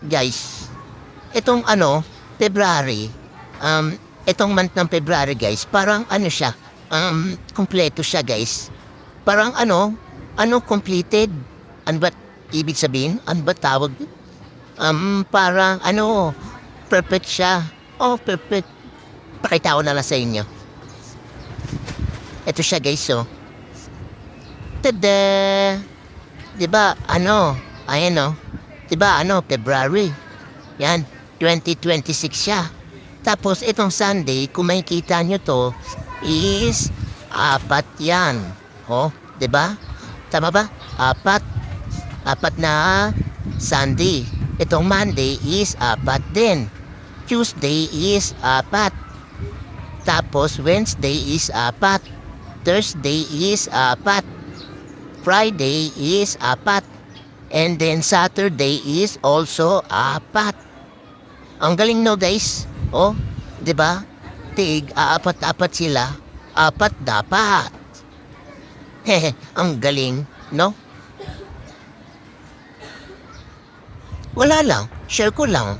guys, itong February, itong month ng February guys, parang ano siya, kumpleto siya guys. Parang completed. Ano ba ibig sabihin? Ano ba tawag? Parang perfect siya. Oh, perfect. Pakita ko na lang sa inyo. Ito siya guys, oh. Tada! Diba, ayan oh. Diba, February. Yan, 2026 siya. Tapos, itong Sunday, kung makikita nyo to, is 4 yan. Oh, diba? Tama ba? 4. 4 na Sunday. Itong Monday is 4 din. Tuesday is 4. Tapos, Wednesday is 4. Thursday is 4. Friday is 4. And then Saturday is also 4. Ang galing no guys. Oh, 'di ba? Tig apat-apat sila. 4 dapat. Hehe, ang galing, no? Wala lang, share ko lang.